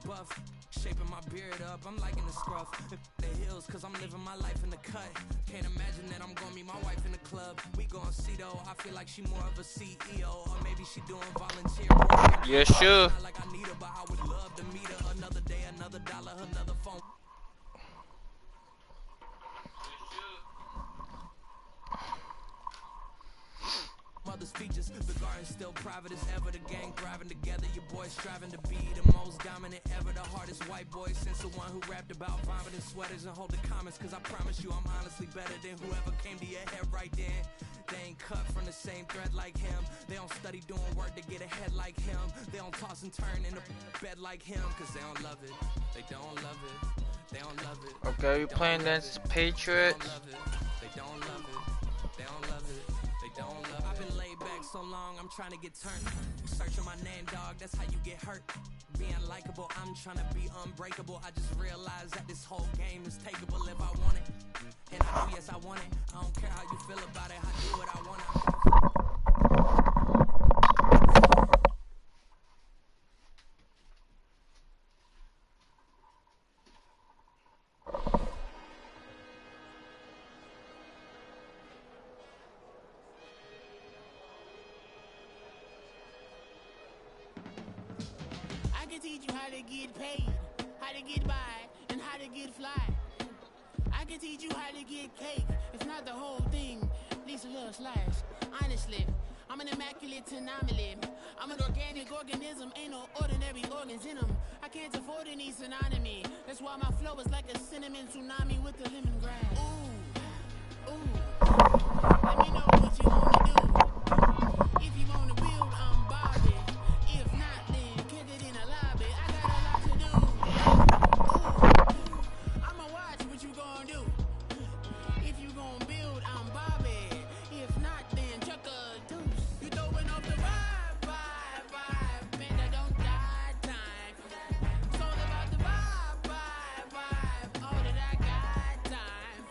buff. Shaping my beard up, I'm liking the scruff. The hills, cause I'm living my life in the cut. Can't imagine that I'm gonna meet my wife in the club. We gon' see though, I feel like she more of a CEO. Or maybe she doing volunteer work. Yeah, sure. Not like I need her, but I would love to meet her. Another day, another dollar, another phone. Mother's features, the garden's still private as ever. The gang thriving together, your boys striving to be the most dominant ever. The hardest white boy since the one who rapped about vomiting sweaters and holding comments. Cause I promise you I'm honestly better than whoever came to your head right then. They ain't cut from the same thread like him. They don't study doing work to get ahead like him. They don't toss and turn in the bed like him. Cause they don't love it, they don't love it, they don't love it. Okay, we playing against Patriots. They don't love it, they don't love it, they don't love it. I've been laid back so long, I'm trying to get turned. Searching my name, dog, that's how you get hurt. Being likable, I'm trying to be unbreakable. I just realized that this whole game is takeable if I want it. And I know, yes, I want it. I don't care how you feel about it, I do what I want to. Teach you how to get paid, how to get by, and how to get fly. I can teach you how to get cake, if not the whole thing, at least a little slice. Honestly, I'm an immaculate anomaly. I'm an organic organism, ain't no ordinary organs in them. I can't afford any synonymy. That's why my flow is like a cinnamon tsunami with the lemongrass. Ooh, ooh. Let me know what you wanna do. If you wanna build, I'm Bobby. If not, then kick it in a lobby. I got a lot to do. Ooh, I'ma watch what you gonna do. If you gonna build, I'm Bobby. If not, then chuck a deuce. You throwing off the vibe. Man, I don't die time. It's all about the vibe. All that I got time.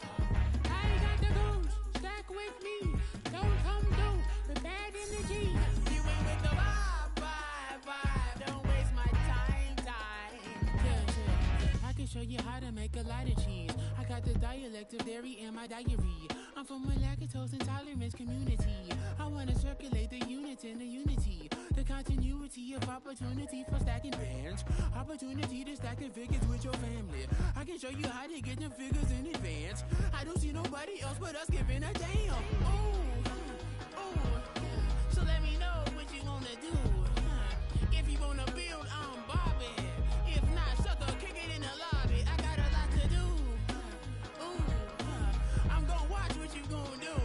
I got the goose. Stack with me. Don't come through with bad energy. You ain't with the vibe. Don't waste my time. Yeah. I can show you how to make a lot of cheese. I got the dialect of dairy in my diary. I'm from a lactose intolerance community. I wanna circulate the units in the unity. The continuity of opportunity for stacking bands. Opportunity to stack the figures with your family. I can show you how to get the figures in advance. I don't see nobody else but us giving a damn. Ooh. So let me know what you wanna do. If you wanna build, I'm Bobby. If not, sucker, kick it in the lobby. I got a lot to do. Ooh, I'm gonna watch what you gonna do.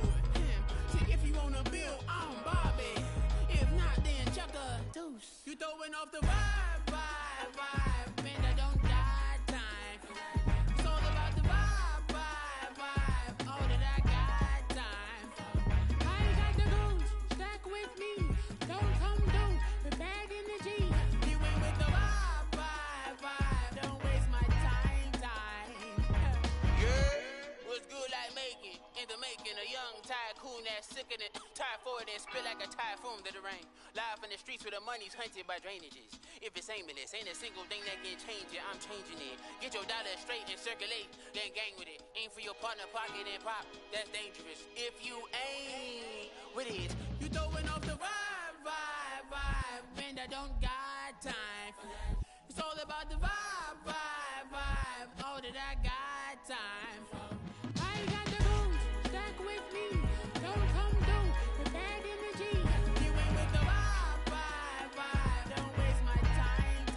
See, if you wanna build, I'm Bobby. If not, then chuck a deuce. You throwing off the vibe. Man, I don't die time. It's all about the vibe. All that I got time. I got the goose. Stack with me. Don't come through with bad energy. You ain't with the vibe. Don't waste my time. Yeah, what's good like making? In the making, a young tycoon that's sickening. Tired for it and spit like a typhoon to the rain. Live in the streets where the money's hunted by drainages. If it's aimless, ain't a single thing that can change it. I'm changing it. Get your dollar straight and circulate, then gang with it. Aim for your partner, pocket and pop. That's dangerous. If you ain't with it, you throwing off the vibe. Man, I don't got time. It's all about the vibe. All that I got time. I got the goose. Stack with me. Don't come through with bad energy. You ain't with the vibe. Don't waste my time.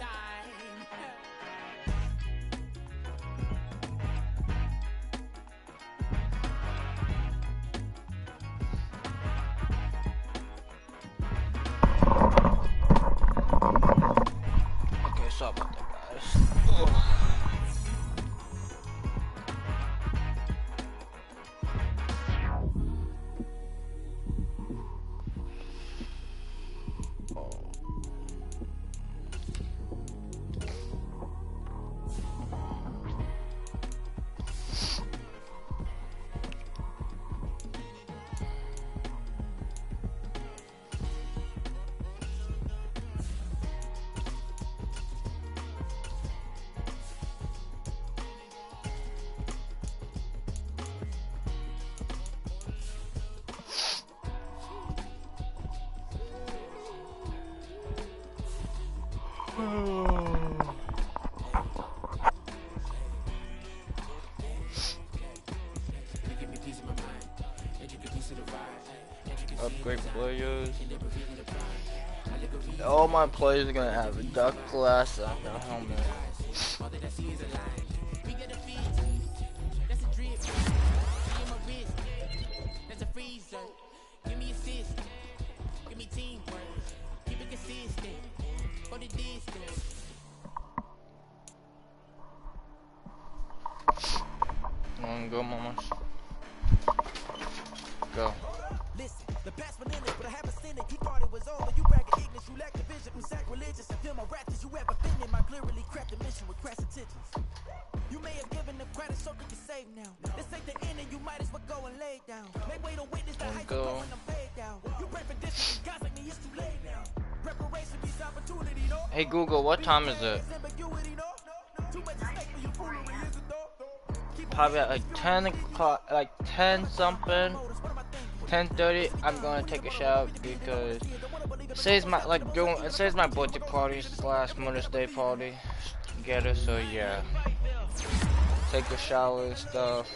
Okay, sorry about that, guys. Upgrade players. All my players are gonna have a duck glass on their helmet. Give me assist, give me teamwork, keep it consistent, for the distance. Go, mamas. Go. Listen, the past been in it, but I haven't seen it. You thought it was over, you bragging ignorance, you lack the vision from sacrilegious. I feel my raptors, you ever offended my clearly crafted mission with crass intentions. You may have given them credit so that you're safe now. This ain't the end and you might as well go and lay down. Make way to witness the heights of going I'm paid down. You pray for distance, guys like me, it's too late now. Preparation means opportunity, no? Hey Google, what time is it? Probably at like 10 o'clock, like 10 something, 10:30. I'm gonna take a shower because it says my it says my birthday party / Mother's Day party together. So yeah, take a shower and stuff.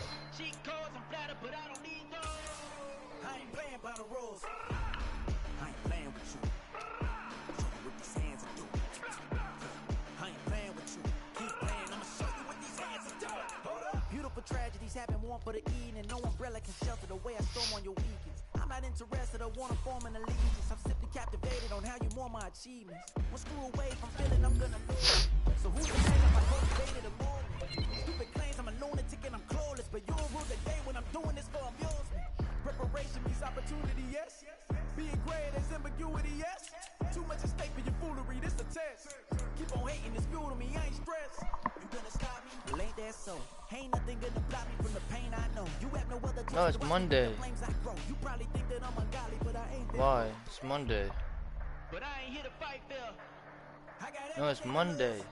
Tragedies happen, one for the evening. No umbrella can shelter the way I storm on your weekends. I'm not interested, I wanna form an allegiance. I'm simply captivated on how you more my achievements. One screw away from feeling I'm gonna lose. So who's to blame if I motivated a moment? Stupid claims I'm a lunatic and I'm clueless, but you'll rule the day when I'm doing this for amusement. Preparation means opportunity, yes. Being great is ambiguity, yes. Too much at stake for your foolery, this a test. Keep on hating, it's fuel to me, I ain't stressed. You gonna stop me? Well, ain't that so? Ain't nothing gonna block me from the pain I know. You have no other. No, it's Monday. You probably think that I'm ungodly, but I ain't. Why? It's Monday. But I ain't here to fight, Phil. No, it's Monday.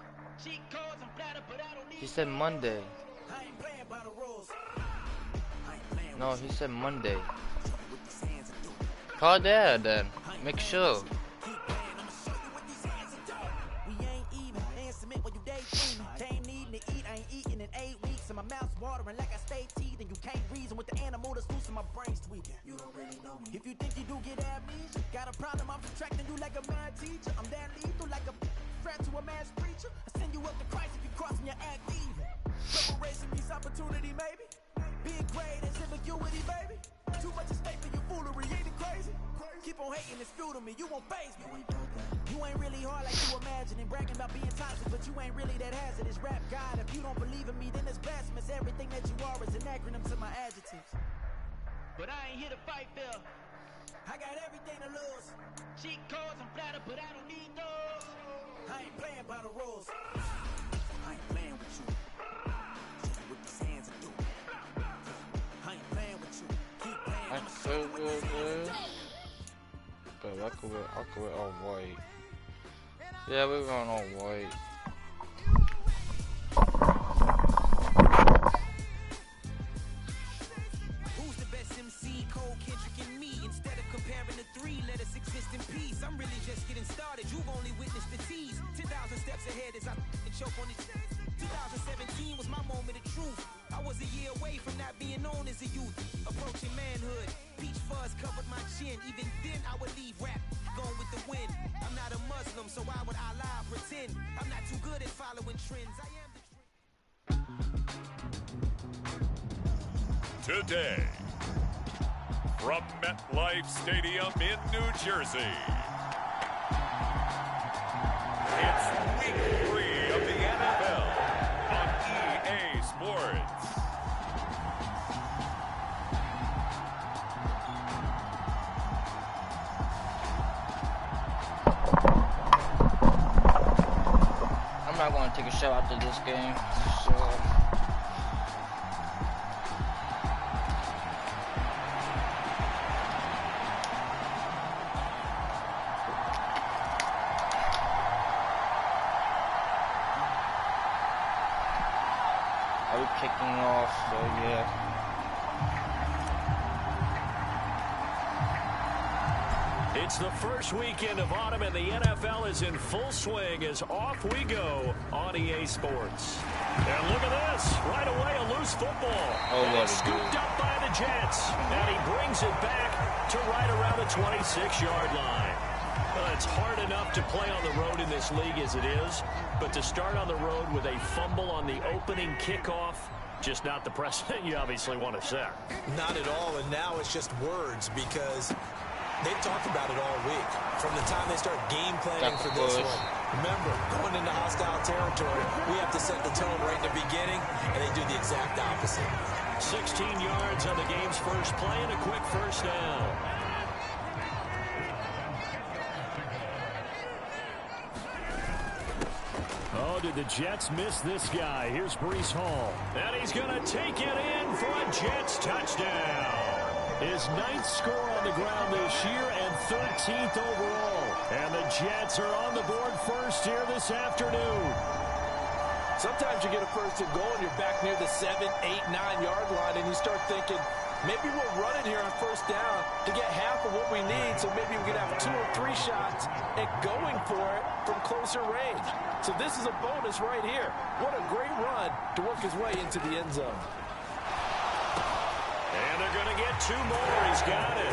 He said Monday. I ain't playing by the rules. No, he said Monday. Call Dad then. Make sure. We ain't even. They submit when you daydreaming. Came needing to eat. I ain't eating in 8 weeks. And my mouth's watering like I stay teeth. And you can't reason with the animal that's loose and my brain's tweaking. You don't really know me. If you think you do get amnesia, got a problem, I'm subtracting you like a mad teacher. I'm that lethal like a threat to a mass preacher. I send you up to Christ if you crossing your act even. Preparation means opportunity, maybe. Being great is ambiguity, baby. Too much at stake for your foolery, ain't it crazy? Keep on hating, it's fuel to me, you won't faze me. You ain't really hard like you imagining. Bragging about being toxic, but you ain't really that hazardous. Rap God, if you don't believe in me, then it's blasphemous. Everything that you are is an acronym to my adjectives. But I ain't here to fight, Phil. I got everything to lose. Cheat codes, I'm flattered, but I don't need those. I ain't playing by the rules. I ain't playing with you. With these hands I do. I ain't playing with you. Keep playing. I could wear this, but I could wear all white. Yeah, we're going all white. Who's the best MC? Cole, Kendrick, and me. Instead of comparing the three, let us exist in peace. I'm really just getting started. You've only witnessed the tease. 10,000 steps ahead as I choke on this. 2017 was my moment of truth. I was a year away from not being known as a youth. Approaching manhood. Peach fuzz covered my chin. Even then I would leave rap going with the wind. I'm not a Muslim, so why would Allah pretend? I'm not too good at following trends. I am the trend. Today, from MetLife Stadium in New Jersey, it's week 3 of the NFL on EA Sports. I'm not going to take a show after this game, so I'll be kicking off, so yeah. It's the first weekend of autumn, and the NFL is in full swing as off we go on EA Sports. And look at this. Right away, a loose football. Oh, and scooped up by the Jets. And he brings it back to right around the 26-yard line. Well, it's hard enough to play on the road in this league as it is, but to start on the road with a fumble on the opening kickoff, just not the precedent you obviously want to set. Not at all, and now it's just words because they've talked about it all week. From the time they start game planning for this one. Remember, going into hostile territory, we have to set the tone right in the beginning, and they do the exact opposite. 16 yards on the game's first play and a quick first down. Oh, did the Jets miss this guy? Here's Breece Hall. And he's going to take it in for a Jets touchdown. His 9th score on the ground this year and 13th overall. And the Jets are on the board first here this afternoon. Sometimes you get a first and goal and you're back near the 7, 8, 9-yard line and you start thinking, maybe we'll run it here on first down to get half of what we need, so maybe we can have 2 or 3 shots at going for it from closer range. So this is a bonus right here. What a great run to work his way into the end zone. And they're going to get 2 more. He's got it.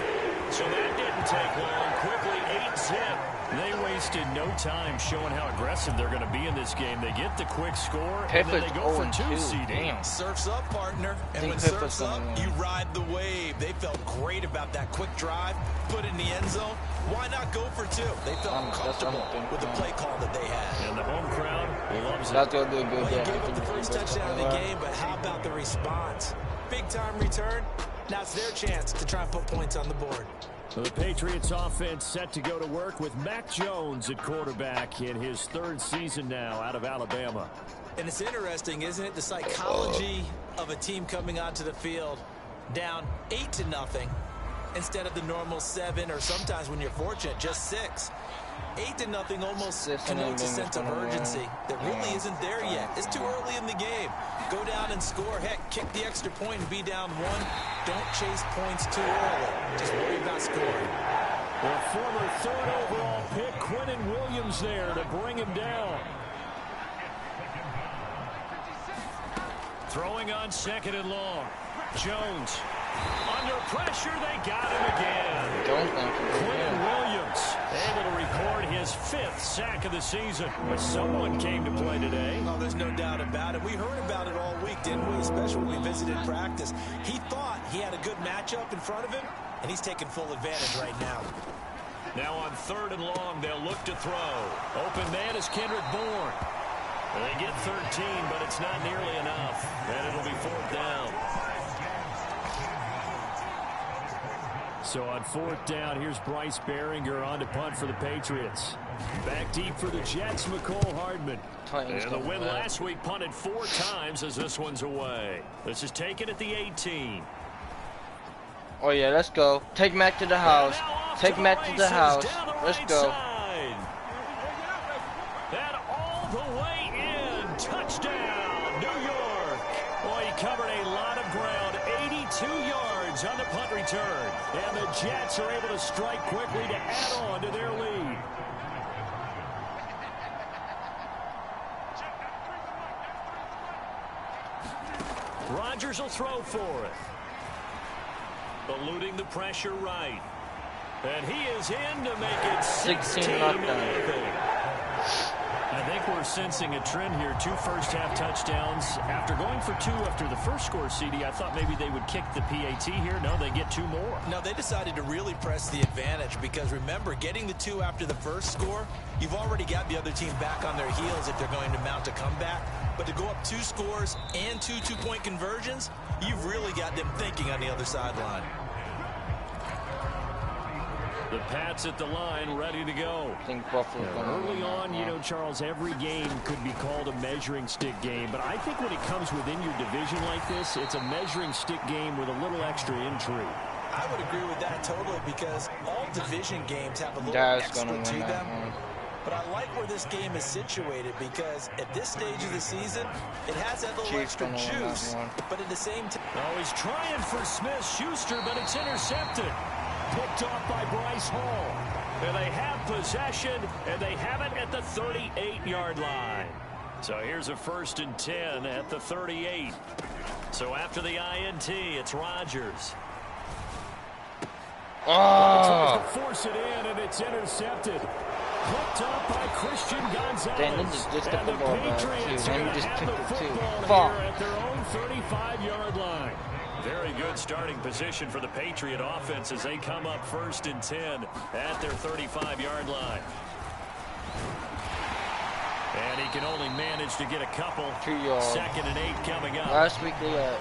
So that didn't take long. Quickly 8-zip. They wasted no time showing how aggressive they're going to be in this game. They get the quick score, and then they go for 2 CD. Surf's up, partner. And when surf's up, you ride the wave. They felt great about that quick drive, put it in the end zone. Why not go for 2? They felt comfortable with the play call that they had. And the home crowd loves it. That's going to do a good Well, you gave up the first touchdown of the game, but how about the response? Big-time return. Now it's their chance to try and put points on the board. The Patriots offense set to go to work with Mac Jones at quarterback in his 3rd season now out of Alabama. And it's interesting, isn't it? The psychology of a team coming onto the field down 8-0 instead of the normal 7, or sometimes when you're fortunate, just 6. 8-0 almost connotes a sense of urgency that really isn't there yet. It's too early in the game. Go down and score. Heck, kick the extra point and be down 1. Don't chase points too early. Just worry about scoring. The former 3rd overall pick, Quinnen Williams, there to bring him down. Throwing on 2nd and long. Jones. Under pressure, they got him again. Quinnen Williams able to record his 5th sack of the season. But someone came to play today. Oh, there's no doubt about it. We heard about it all week, didn't we? Especially when we visited practice. He thought he had a good matchup in front of him, and he's taking full advantage right now. Now on 3rd and long, they'll look to throw. Open man is Kendrick Bourne. They get 13, but it's not nearly enough. And it'll be 4th down. So on 4th down, here's Bryce Behringer on to punt for the Patriots. Back deep for the Jets, McCole Hardman. And the win last week punted 4 times as this one's away. This is taken at the 18. Oh, yeah, let's go. Take Mac to the house. Take Mac to the house. Let's go. And all the way in. Touchdown, New York. Boy, he covered a lot of ground. 82 yards on the punt return. And the Jets are able to strike quickly to add on to their lead. Rodgers will throw for it. Eluding the pressure right. And he is in to make it 16-0. I think we're sensing a trend here. 2 first-half touchdowns. After going for 2 after the first score, CD, I thought maybe they would kick the PAT here. No, they get 2 more. No, they decided to really press the advantage because, remember, getting the 2 after the first score, you've already got the other team back on their heels if they're going to mount a comeback. But to go up 2 scores and 2 two-point conversions, you've really got them thinking on the other sideline. The Pats at the line, ready to go. Early on, you know, Charles, every game could be called a measuring stick game. But I think when it comes within your division like this, it's a measuring stick game with a little extra intrigue. I would agree with that totally because all division games have a little extra to them. But I like where this game is situated because at this stage of the season, it has that little extra juice. But at the same time... Oh, he's trying for Smith-Schuster, but it's intercepted. picked off by Bryce Hall. And they have possession, and they have it at the 38-yard line. So here's a 1st and 10 at the 38. So after the INT, it's Rodgers. Tries to force it in, and it's intercepted. Picked up by Christian Gonzalez. Damn, this is just the football back, too. And he just have picked the it, too. football here at their own 35-yard line. Very good starting position for the Patriot offense as they come up 1st and 10 at their 35-yard line. And he can only manage to get a couple. 2 yards. 2nd and 8 coming up. Last week he got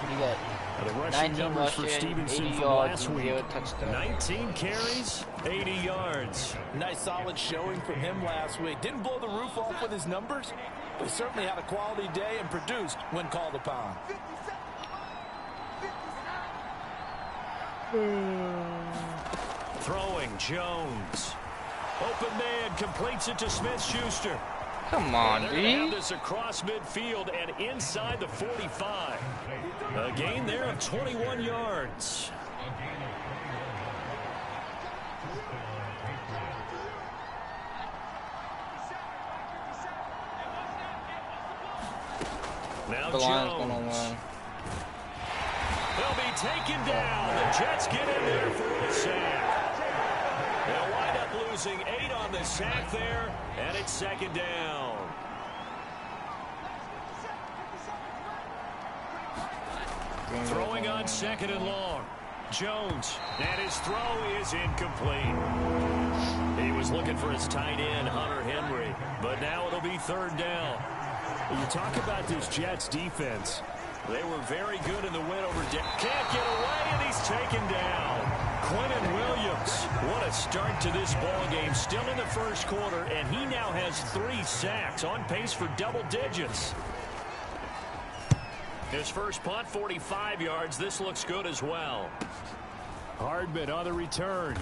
The rushing 19 numbers for rushing, Stevenson 80 from yards, last and week. 0 touchdowns. 19 carries, 80 yards. Nice solid showing from him last week. Didn't blow the roof off with his numbers, but he certainly had a quality day and produced when called upon. Throwing Jones. Open man completes it to Smith-Schuster. Come on, They're going to have dude. this across midfield and inside the 45. A gain there of 21 yards. Now The Lions Jones. gonna win. They'll be taken down. The Jets get in there for a sack. They'll wind up losing 8 on the sack there, and it's 2nd down. Throwing on 2nd and long. Jones, and his throw is incomplete. He was looking for his tight end, Hunter Henry, but now it'll be 3rd down. You talk about this Jets defense. They were very good in the win over Denver. Can't get away, and he's taken down. Quentin Williams, what a start to this ball game. Still in the 1st quarter, and he now has 3 sacks, on pace for double digits. His first punt, 45 yards. This looks good as well. Hardman on the return.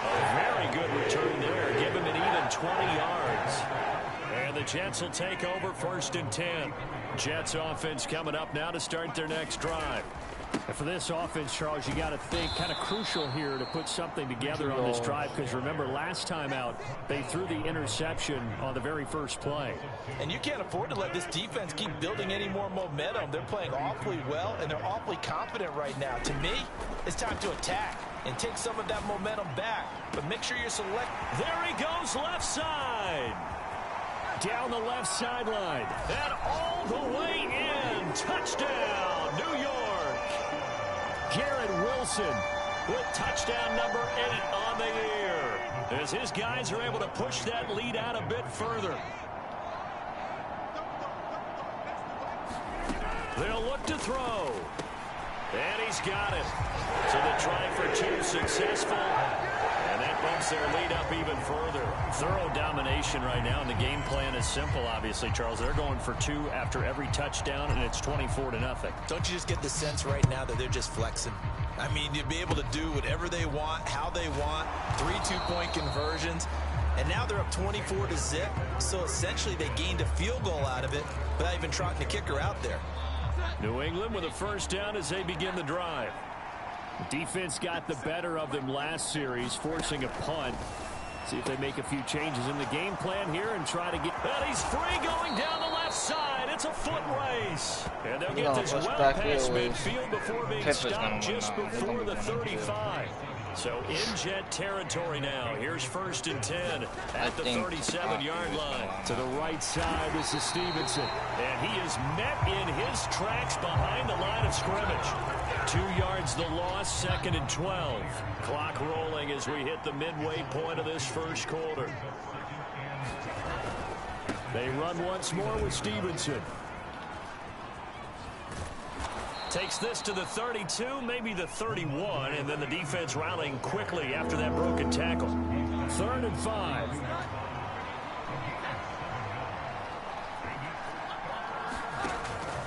A very good return there. Give him an even 20 yards. And the Jets will take over 1st and 10. Jets offense coming up now to start their next drive. And for this offense, Charles, you got to think kind of crucial here to put something together on this drive, because remember last time out they threw the interception on the very first play. And you can't afford to let this defense keep building any more momentum. They're playing awfully well, and they're awfully confident right now. To me, it's time to attack and take some of that momentum back. But make sure you're select. There he goes, left side. Down the left sideline. And all the way in. Touchdown, New York. Garrett Wilson with touchdown number 8 on the year, as his guys are able to push that lead out a bit further. They'll look to throw. And he's got it. So the try for 2 successful. And that bumps their lead up even further. Thorough domination right now, and the game plan is simple, obviously, Charles. They're going for 2 after every touchdown, and it's 24-0. Don't you just get the sense right now that they're just flexing? I mean, you'd be able to do whatever they want, how they want, 3 two-point conversions. And now they're up 24-0. So essentially they gained a field goal out of it without even trotting the kicker out there. New England with a 1st down as they begin the drive. defense got the better of them last series, forcing a punt. See if they make a few changes in the game plan here and try to get... And he's free going down the left side. It's a foot race. And they'll get this well back past here midfield before being Pepper's stopped just gonna win now. before the 35. So in Jet territory now. Here's 1st and 10 at the 37-yard line. To the right side, this is Stevenson. And he is met in his tracks behind the line of scrimmage. 2 yards the loss, 2nd and 12. Clock rolling as we hit the midway point of this 1st quarter. They run once more with Stevenson. Takes this to the 32, maybe the 31, and then the defense rallying quickly after that broken tackle. 3rd and 5.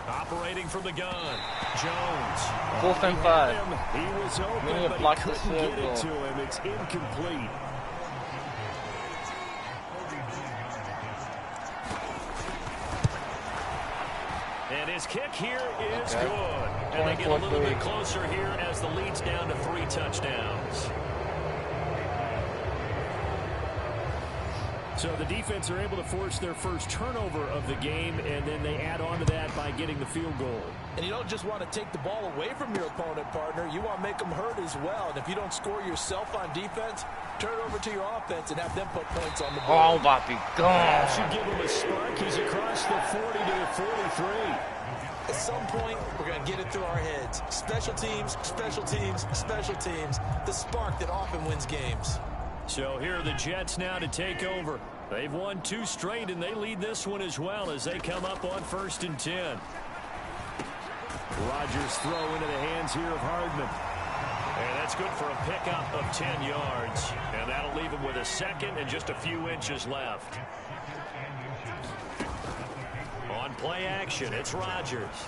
Operating from the gun, Jones. 4th and 5. He was open, We need to but block he this couldn't field get it goal. to him. It's incomplete. And his kick here is good. And they get a little bit closer here as the lead's down to 3 touchdowns. So the defense are able to force their first turnover of the game, and then they add on to that by getting the field goal. And you don't just want to take the ball away from your opponent, partner. You want to make them hurt as well. And if you don't score yourself on defense, turn it over to your offense and have them put points on the board. Oh, Bobby, gone. Should give him a spark. He's across the 40 to the 43. At some point, we're going to get it through our heads. Special teams, special teams, special teams. The spark that often wins games. So here are the Jets now to take over. They've won 2 straight, and they lead this one as well as they come up on 1st and 10. Rodgers throw into the hands here of Hardman. And that's good for a pickup of 10 yards. And that'll leave him with a second and just a few inches left. On play action, it's Rodgers.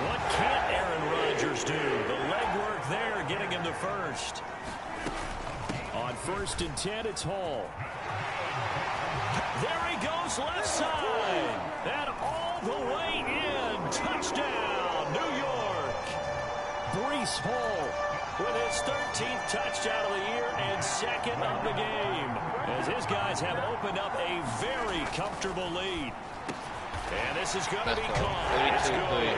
What can't Aaron Rodgers do? The legwork there getting him to first. On 1st and 10, it's Hall. There he goes left side. And all the way in. Touchdown, New York. Breece Hall with his 13th touchdown of the year and 2nd of the game. As his guys have opened up a very comfortable lead. And this is going to be caught. It's good.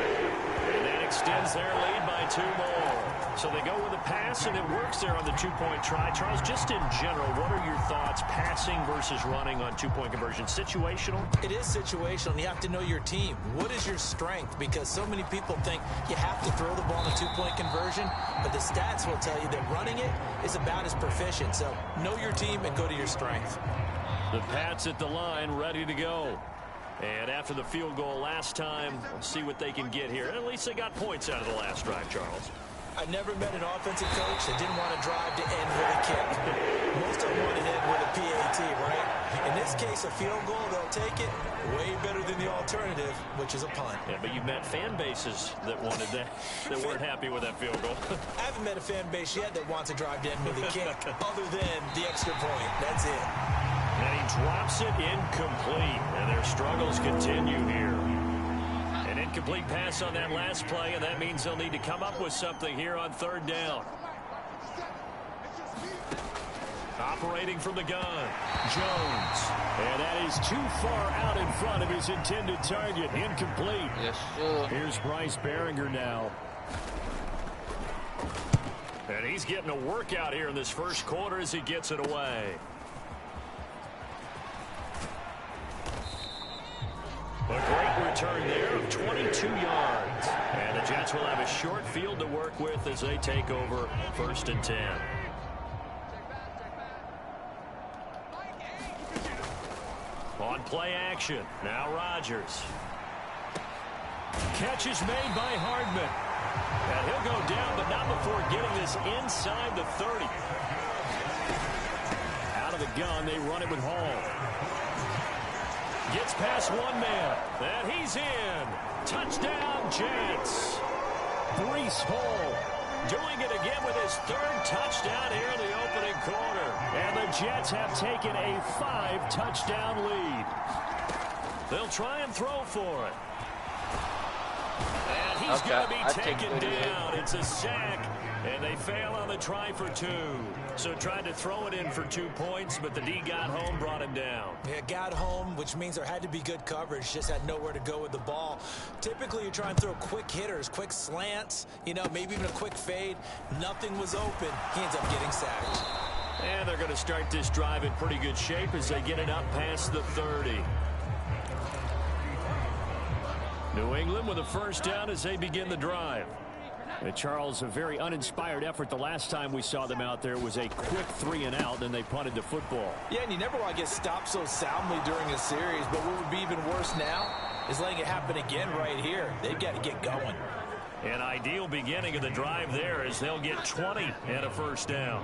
And that extends their lead by 2 more. So they go with a pass, and it works there on the 2-point try. Charles, just in general, what are your thoughts, passing versus running on 2-point conversion? Situational? It is situational, and you have to know your team. What is your strength? Because so many people think you have to throw the ball in a 2-point conversion, but the stats will tell you that running it is about as proficient. So know your team and go to your strength. The Pats at the line, ready to go. And after the field goal last time, we'll see what they can get here. And at least they got points out of the last drive, Charles. I've never met an offensive coach that didn't want to drive to end with a kick. Most of them want to end with a PAT, right? In this case, a field goal, they'll take it. Way better than the alternative, which is a punt. Yeah, but you've met fan bases that wanted that, that weren't happy with that field goal. I haven't met a fan base yet that wants to drive to end with a kick, other than the extra point. That's it. And he drops it incomplete, and their struggles continue here. An incomplete pass on that last play, and that means they'll need to come up with something here on 3rd down. Operating from the gun, Jones. And that is too far out in front of his intended target. Incomplete. Yes, sir. Here's Bryce Behringer now. And he's getting a workout here in this first quarter as he gets it away. A great return there of 22 yards. And the Jets will have a short field to work with as they take over 1st and 10. On play action, now Rodgers. Catch is made by Hardman. And he'll go down, but not before getting this inside the 30. Out of the gun, they run it with Hall. Gets past one man, and he's in. Touchdown, Jets. Breece Hall doing it again with his 3rd touchdown here in the opening quarter. And the Jets have taken a 5-touchdown lead. They'll try and throw for it. And he's going to be taken down. It's a sack, and they fail on the try for 2. So tried to throw it in for 2 points, but the D got home, brought him down. Yeah, got home, which means there had to be good coverage. Just had nowhere to go with the ball. Typically, you try and throw quick hitters, quick slants, you know, maybe even a quick fade. Nothing was open. He ends up getting sacked. And they're going to start this drive in pretty good shape as they get it up past the 30. New England with a 1st down as they begin the drive. And Charles, a very uninspired effort. The last time we saw them out there was a quick 3-and-out, and they punted the football. Yeah, and you never want to get stopped so soundly during a series, but what would be even worse now is letting it happen again right here. They've got to get going. An ideal beginning of the drive there as they'll get 20 and a 1st down.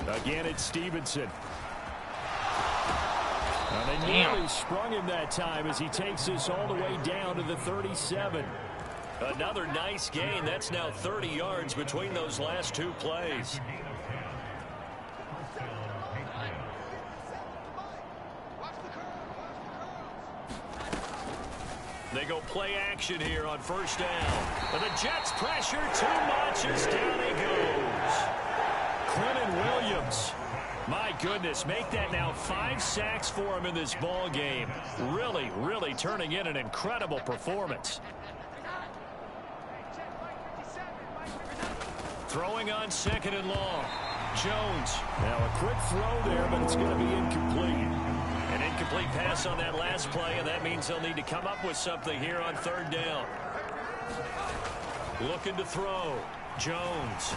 Again, it's Stevenson. They nearly sprung him that time as he takes this all the way down to the 37. Another nice gain. That's now 30 yards between those last 2 plays. They go play action here on first down. But the Jets pressure too much as down he goes. Quentin Williams. My goodness, make that now 5 sacks for him in this ball game. Really, really turning in an incredible performance. Throwing on 2nd and long. Jones. Now a quick throw there, but it's going to be incomplete. An incomplete pass on that last play, and that means they'll need to come up with something here on 3rd down. Looking to throw. Jones.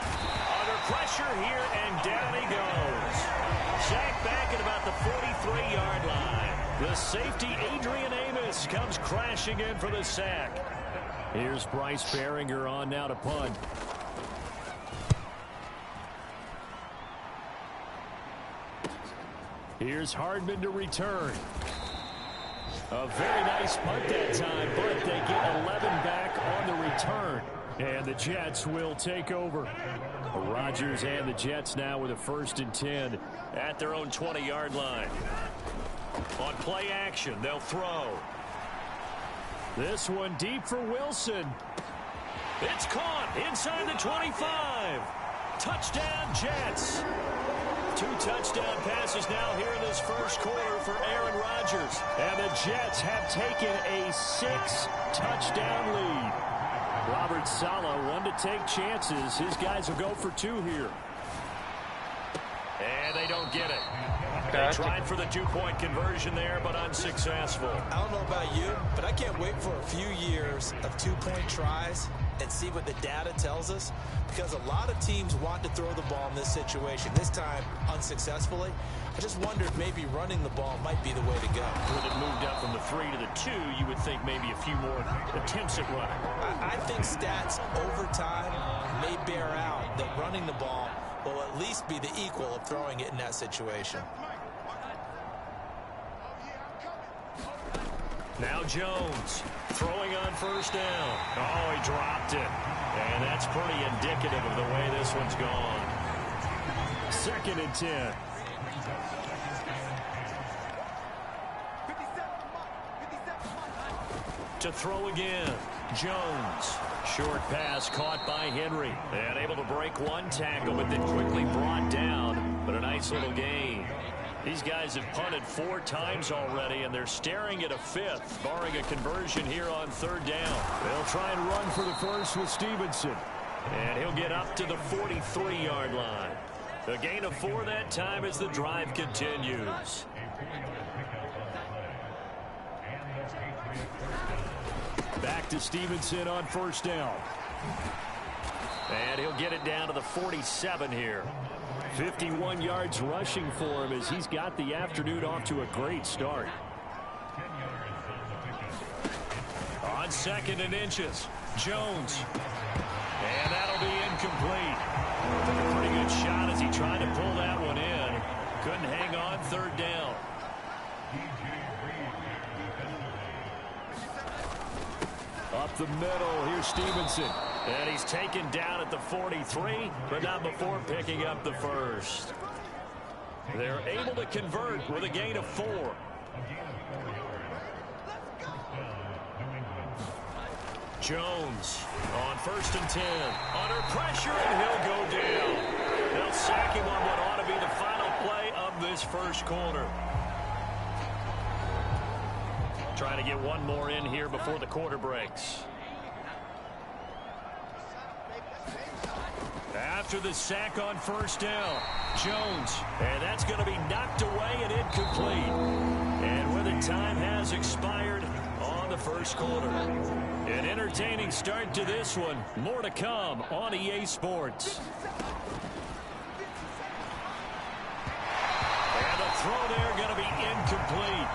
Under pressure here, and down he goes. Sacked back at about the 43-yard line. The safety, Adrian Amos, comes crashing in for the sack. Here's Bryce Behringer on now to punt. Here's Hardman to return. A very nice punt that time, but they get 11 back on the return. And the Jets will take over. Rodgers and the Jets now with a 1st and 10. At their own 20-yard line. On play action, they'll throw. This one deep for Wilson. It's caught inside the 25. Touchdown, Jets. 2 touchdown passes now here in this first quarter for Aaron Rodgers. And the Jets have taken a 6-touchdown lead. Robert Saleh, one to take chances. His guys will go for 2 here. And they don't get it. They tried for the 2-point conversion there, but unsuccessful. I don't know about you, but I can't wait for a few years of 2-point tries and see what the data tells us, because a lot of teams want to throw the ball in this situation. This time, unsuccessfully. I just wondered maybe running the ball might be the way to go. With it moved up from the 3 to the 2, you would think maybe a few more attempts at running. I think stats over time may bear out that running the ball will at least be the equal of throwing it in that situation. Now Jones throwing on 1st down. Oh, he dropped it. And that's pretty indicative of the way this one's gone. 2nd and 10. To throw again. Jones. Short pass caught by Henry. And able to break 1 tackle, but then quickly brought down. But a nice little gain. These guys have punted 4 times already, and they're staring at a 5th, barring a conversion here on 3rd down. They'll try and run for the first with Stevenson. And he'll get up to the 43-yard line. A gain of 4 that time as the drive continues. Back to Stevenson on 1st down. And he'll get it down to the 47 here. 51 yards rushing for him as he's got the afternoon off to a great start. On 2nd and inches, Jones. And that'll be incomplete. Took a pretty good shot as he tried to pull that one in. Couldn't hang on 3rd down. Up the middle, here's Stevenson. And he's taken down at the 43, but not before picking up the 1st. They're able to convert with a gain of 4. Jones on 1st and 10. Under pressure, and he'll go down. They'll sack him on what ought to be the final play of this first quarter. Trying to get one more in here before the quarter breaks. After the sack on 1st down, Jones. And that's going to be knocked away and incomplete. And with it, time has expired on the first quarter. An entertaining start to this one. More to come on EA Sports. And the throw there going to be incomplete.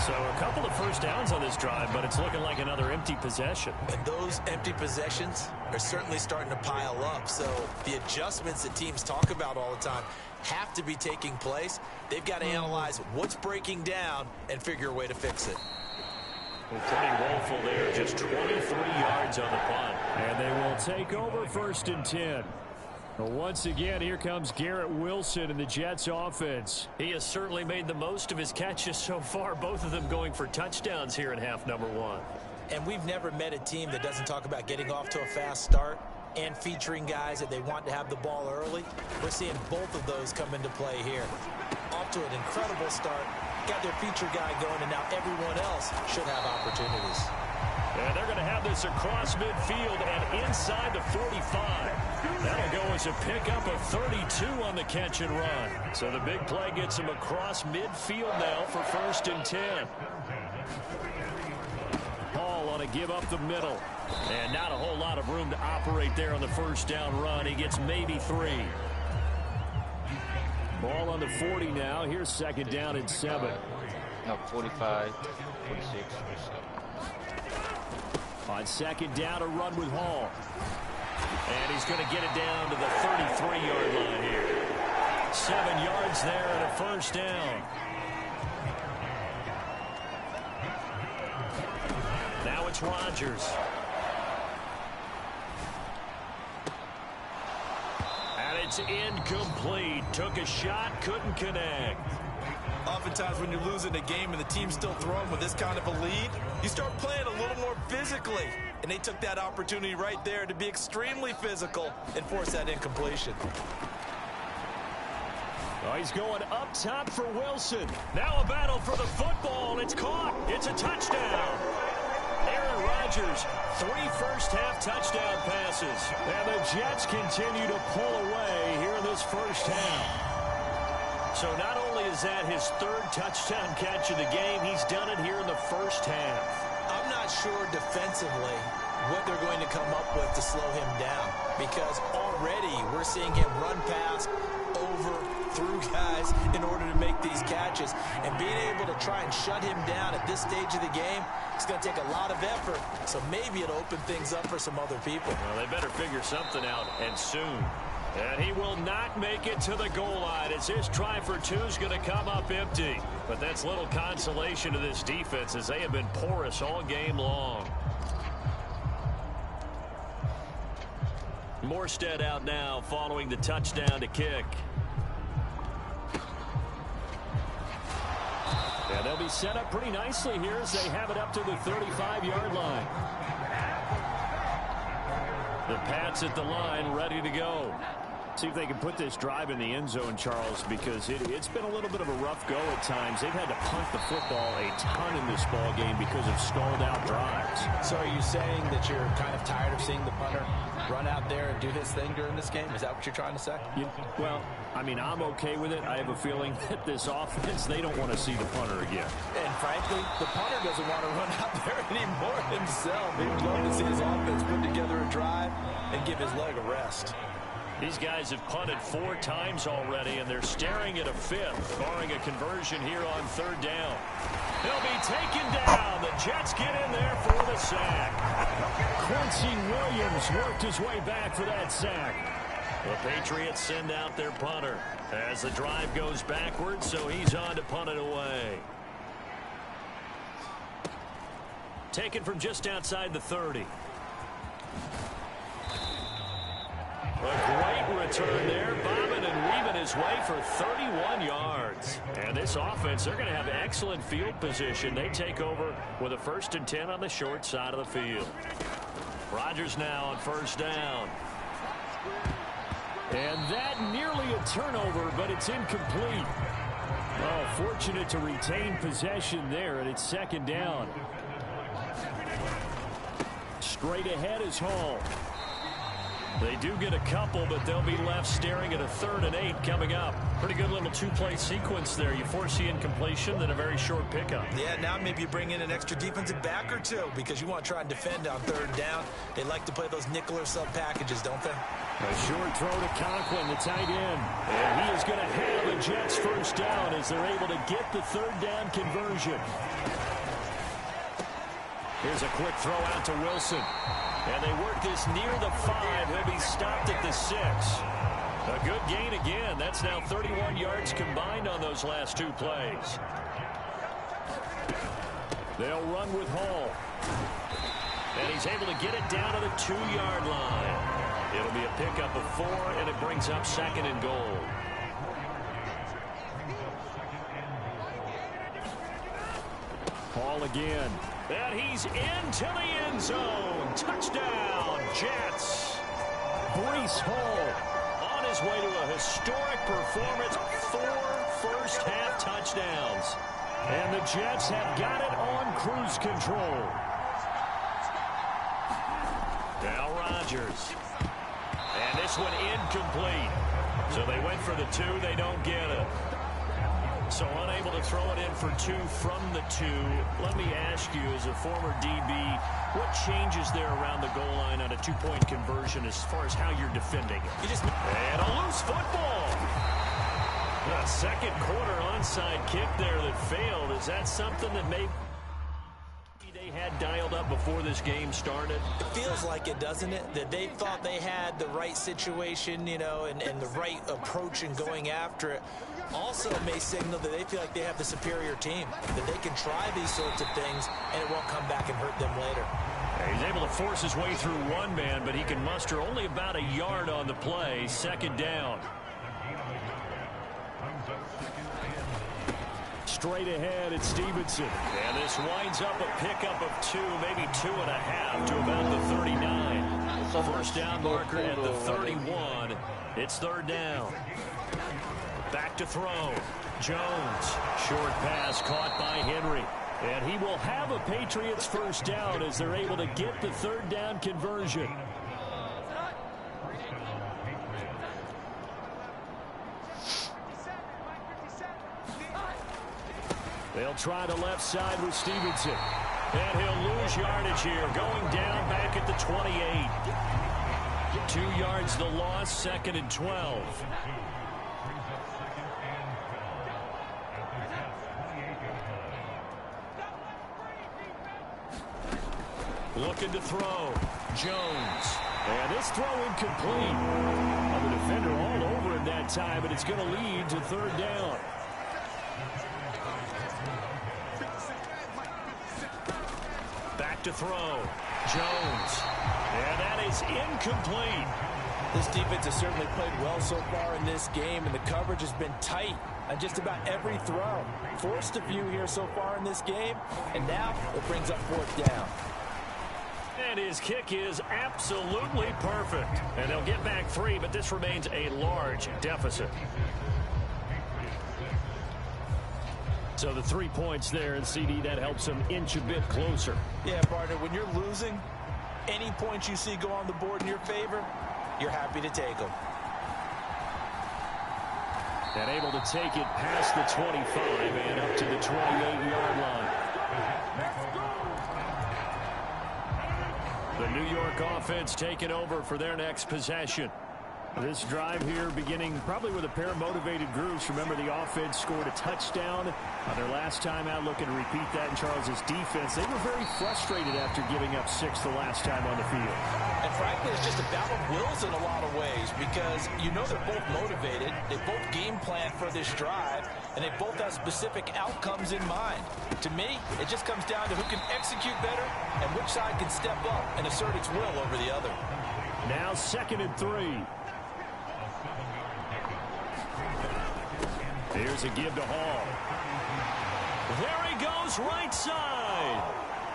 So a couple of 1st downs on this drive, but it's looking like another empty possession. And those empty possessions are certainly starting to pile up. So the adjustments that teams talk about all the time have to be taking place. They've got to analyze what's breaking down and figure a way to fix it. Well, pretty woeful there. Just 23 yards on the punt. And they will take over 1st and 10. Well, once again, here comes Garrett Wilson in the Jets offense. He has certainly made the most of his catches so far, both of them going for touchdowns here in half number 1. And we've never met a team that doesn't talk about getting off to a fast start and featuring guys that they want to have the ball early. We're seeing both of those come into play here. Off to an incredible start, got their feature guy going, and now everyone else should have opportunities. And they're going to have this across midfield and inside the 45. That'll go as a pickup of 32 on the catch and run. So the big play gets him across midfield now for 1st and 10. Hall on a give up the middle. And not a whole lot of room to operate there on the 1st down run. He gets maybe 3. Ball on the 40 now. Here's 2nd down and 7. No, 45, 46, 47. On 2nd down, a run with Hall. And he's going to get it down to the 33-yard line here. 7 yards there and a 1st down. Now it's Rodgers. And it's incomplete. Took a shot, couldn't connect. Oftentimes when you're losing a game and the team's still throwing with this kind of a lead, you start playing a little more physically. And they took that opportunity right there to be extremely physical and force that incompletion. Oh, he's going up top for Wilson. Now a battle for the football. It's caught. It's a touchdown. Aaron Rodgers, 3 first-half touchdown passes. And the Jets continue to pull away here in this 1st half. So not only is that his 3rd touchdown catch of the game, he's done it here in the 1st half. I'm not sure defensively what they're going to come up with to slow him down, because already we're seeing him run past, over, through guys in order to make these catches. And being able to try and shut him down at this stage of the game, it's going to take a lot of effort. So maybe it'll open things up for some other people. Well, they better figure something out, and soon. And he will not make it to the goal line as his try for 2 is going to come up empty. But that's little consolation to this defense as they have been porous all game long. Morstead out now following the touchdown to kick. And they'll be set up pretty nicely here as they have it up to the 35-yard line. The Pats at the line ready to go. See if they can put this drive in the end zone, Charles, because it's been a little bit of a rough go at times. They've had to punt the football a ton in this ball game because of stalled out drives. So are you saying that you're kind of tired of seeing the punter run out there and do his thing during this game? Is that what you're trying to say? Well, I mean, I'm okay with it. I have a feeling that this offense, they don't want to see the punter again. And frankly, the punter doesn't want to run out there anymore himself. He would love to see his offense put together a drive and give his leg a rest. These guys have punted 4 times already, and they're staring at a 5th, barring a conversion here on 3rd down. He'll be taken down. The Jets get in there for the sack. Quincy Williams worked his way back for that sack. The Patriots send out their punter as the drive goes backwards, so he's on to punt it away. Taken from just outside the 30. A great return there, bobbing and weaving his way for 31 yards. And this offense, they're going to have excellent field position. They take over with a 1st and 10 on the short side of the field. Rodgers now on 1st down. And that nearly a turnover, but it's incomplete. Oh, fortunate to retain possession there, and it's 2nd down. Straight ahead is Hall. They do get a couple, but they'll be left staring at a 3rd and 8 coming up. Pretty good little 2-play sequence there. You force the incompletion, then a very short pickup. Yeah, now maybe you bring in an extra defensive back or 2 because you want to try and defend on 3rd down. They like to play those nickel or sub packages, don't they? A short throw to Conklin, the tight end. And he is going to have the Jets 1st down as they're able to get the 3rd down conversion. Here's a quick throw out to Wilson. And they work this near the 5. He'll be stopped at the 6. A good gain again. That's now 31 yards combined on those last 2 plays. They'll run with Hall. And he's able to get it down to the 2-yard line. It'll be a pickup of 4, and it brings up 2nd and goal. Ball again. And he's into the end zone. Touchdown, Jets. Breece Hall on his way to a historic performance. 4 first-half touchdowns. And the Jets have got it on cruise control. Now Rodgers. And this one incomplete. So they went for the 2. They don't get it. So unable to throw it in for 2 from the 2. Let me ask you, as a former DB, what changes there around the goal line on a 2-point conversion as far as how you're defending it? And a loose football. A second quarter onside kick there that failed. Is that something that maybe they had dialed up before this game started? It feels like it, doesn't it? That they thought they had the right situation, you know, and the right approach in going after it. Also may signal that they feel like they have the superior team, that they can try these sorts of things and it won't come back and hurt them later. He's able to force his way through one man, but he can muster only about a yard on the play. 2nd down. Straight ahead, it's Stevenson. And this winds up a pickup of 2, maybe 2.5 to about the 39. First down marker at the 31. It's 3rd down. Back to throw. Jones. Short pass caught by Henry. And he will have a Patriots first down as they're able to get the 3rd down conversion. They'll try the left side with Stevenson. And he'll lose yardage here. Going down back at the 28. 2 yards the loss, 2nd and 12. Looking to throw. Jones. And this throw incomplete. And the defender all over him that time, but it's going to lead to 3rd down. Back to throw. Jones. And that is incomplete. This defense has certainly played well so far in this game, and the coverage has been tight on just about every throw. Forced a few here so far in this game, and now it brings up 4th down. And his kick is absolutely perfect. And they'll get back 3, but this remains a large deficit. So the 3 points there, and CD, that helps them inch a bit closer. Yeah, partner, when you're losing, any points you see go on the board in your favor, you're happy to take them. And able to take it past the 25 and up to the 28-yard line. The New York offense taking over for their next possession. This drive here beginning probably with a pair of motivated groups. Remember, the offense scored a touchdown on their last time out. Looking to repeat that in Charles's defense. They were very frustrated after giving up 6 the last time on the field. And frankly, it's just a battle of wills in a lot of ways, because you know they're both motivated. They both game plan for this drive, and they both have specific outcomes in mind. To me, it just comes down to who can execute better and which side can step up and assert its will over the other. Now 2nd and 3. Here's a give to Hall. There he goes, right side.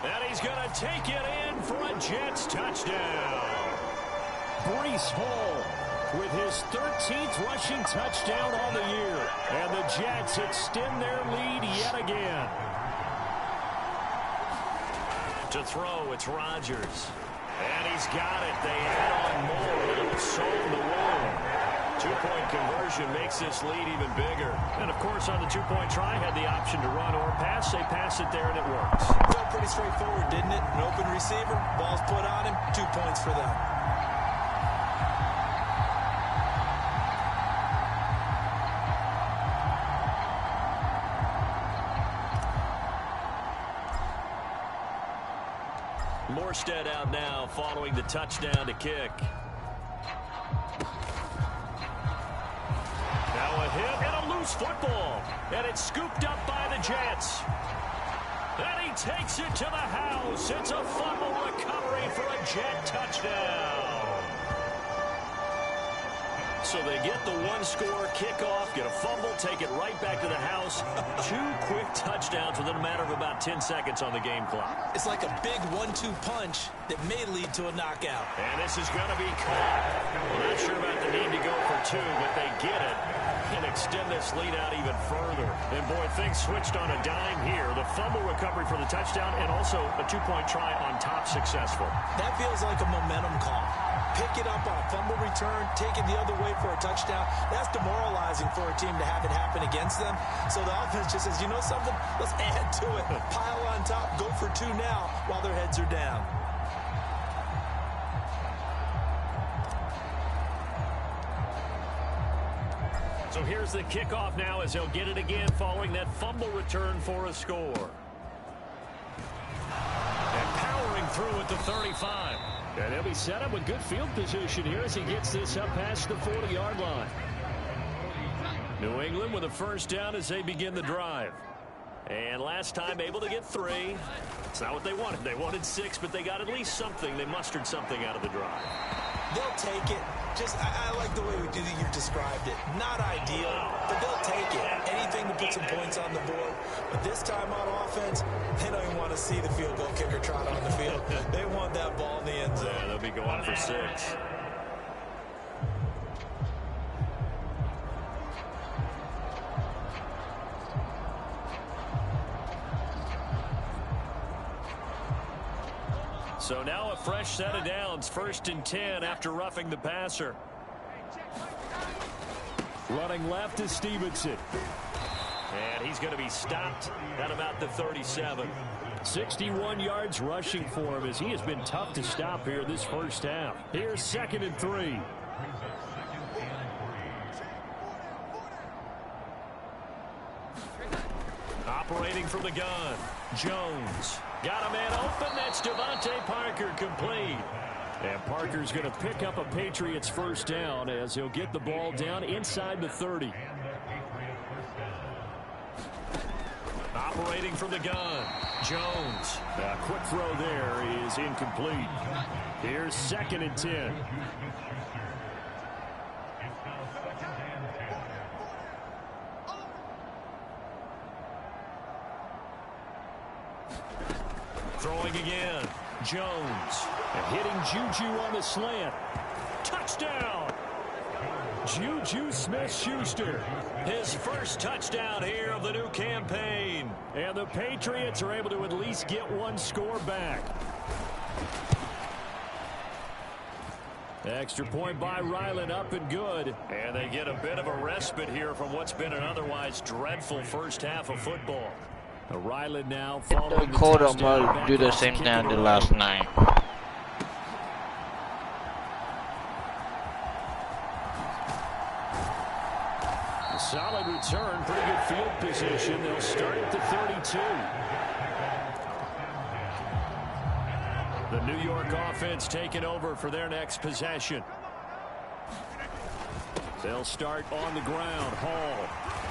And he's going to take it in for a Jets touchdown. Breece Hall with his 13th rushing touchdown on the year. And the Jets extend their lead yet again. To throw, it's Rodgers. And he's got it. They add on more. It'll solve the wound. 2-point conversion makes this lead even bigger. And, of course, on the 2-point try, had the option to run or pass. They pass it there, and it works. Felt pretty straightforward, didn't it? An open receiver, ball's put on him, 2 points for them. Morstead out now following the touchdown to kick. Now a hit and a loose football. And it's scooped up by the Jets. And he takes it to the house. It's a fumble recovery for a Jet touchdown. So they get the one-score kickoff, get a fumble, take it right back to the house. 2 quick touchdowns within a matter of about 10 seconds on the game clock. It's like a big 1-2 punch that may lead to a knockout. And this is going to be caught. Well, not sure about the need to go for 2, but they get it and extend this lead out even further. And, boy, things switched on a dime here. The fumble recovery for the touchdown and also a 2-point try on top successful. That feels like a momentum call. Pick it up on a fumble return, take it the other way for a touchdown. That's demoralizing for a team to have it happen against them. So the offense just says, you know something? Let's add to it. Pile on top, go for 2 now while their heads are down. So here's the kickoff now as they'll get it again following that fumble return for a score. And powering through at the 35. And he'll be set up with good field position here as he gets this up past the 40-yard line. New England with a first down as they begin the drive. And last time able to get 3. It's not what they wanted. They wanted 6, but they got at least something. They mustered something out of the drive. They'll take it. Just, I like the way you've described it. Not ideal, but they'll take it. Anything to put some points on the board. But this time on offense, they don't even want to see the field goal kicker trot on the field. They want that ball in the end zone. Yeah, they'll be going for 6. So now a fresh set of downs, 1st and 10 after roughing the passer. Running left is Stevenson. And he's going to be stopped at about the 37. 61 yards rushing for him as he has been tough to stop here this first half. Here's 2nd and 3. Operating from the gun, Jones. Got a man open. That's Devontae Parker complete. And Parker's going to pick up a Patriots first down as he'll get the ball down inside the 30. Operating from the gun, Jones. A quick throw there is incomplete. Here's 2nd and 10. Throwing again, Jones. And hitting Juju on the slant. Touchdown! Juju Smith-Schuster. His first touchdown here of the new campaign. And the Patriots are able to at least get 1 score back. Extra point by Ryland, up and good. And they get a bit of a respite here from what's been an otherwise dreadful first half of football. Ryland now The following the Dakota touchdown will back do the off same kick thing I and did run. last night. A solid return, pretty good field position. They'll start at the 32. The New York offense taking over for their next possession. They'll start on the ground. Hall.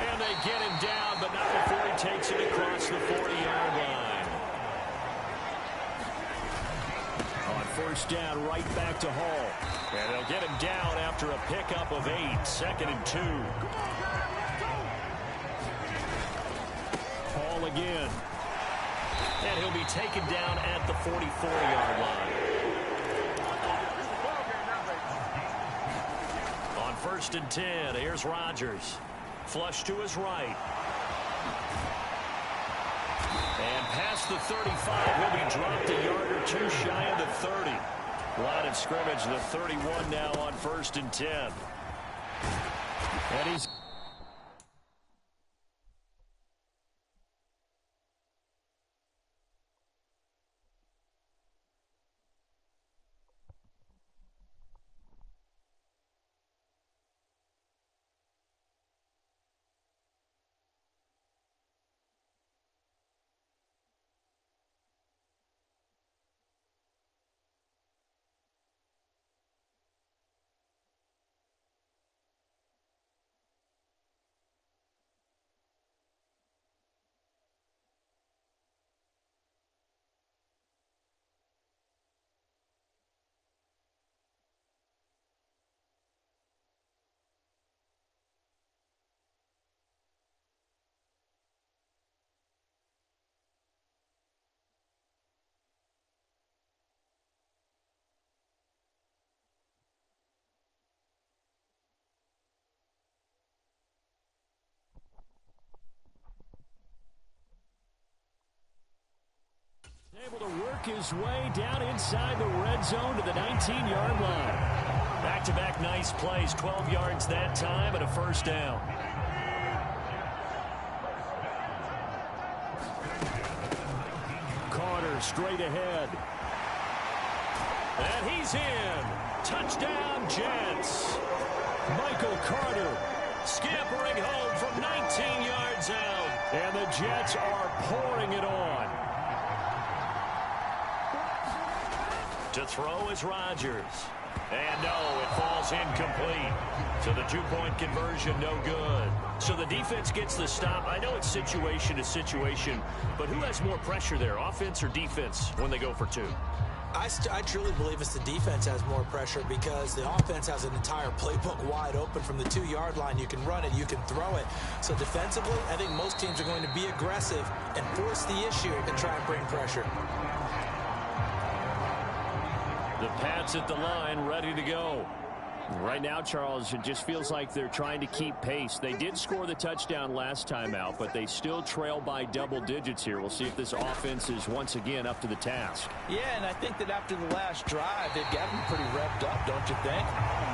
And they get him down, but not before he takes it across the 40-yard line. On first down, right back to Hall. And they'll get him down after a pickup of 8, 2nd and 2. Hall again. And he'll be taken down at the 44-yard line. On 1st and 10, here's Rodgers. Flush to his right. And past the 35, will be dropped a yard or 2 shy of the 30. Line of scrimmage, the 31 now on 1st and 10. And he's Able to work his way down inside the red zone to the 19-yard line. Back-to-back nice plays, 12 yards that time and a first down. Carter straight ahead. And he's in. Touchdown, Jets. Michael Carter scampering home from 19 yards out. And the Jets are pouring it on. To throw is Rodgers. And no, it falls incomplete. So the two-point conversion, no good. So the defense gets the stop. I know it's situation to situation, but who has more pressure there, offense or defense, when they go for two? I truly believe it's the defense has more pressure because the offense has an entire playbook wide open from the 2-yard line. You can run it, you can throw it. So defensively, I think most teams are going to be aggressive and force the issue and try and bring pressure. The Pats at the line, ready to go. Right now, Charles, it just feels like they're trying to keep pace. They did score the touchdown last time out, but they still trail by double digits here. We'll see if this offense is once again up to the task. Yeah, and I think that after the last drive, they've gotten pretty revved up, don't you think?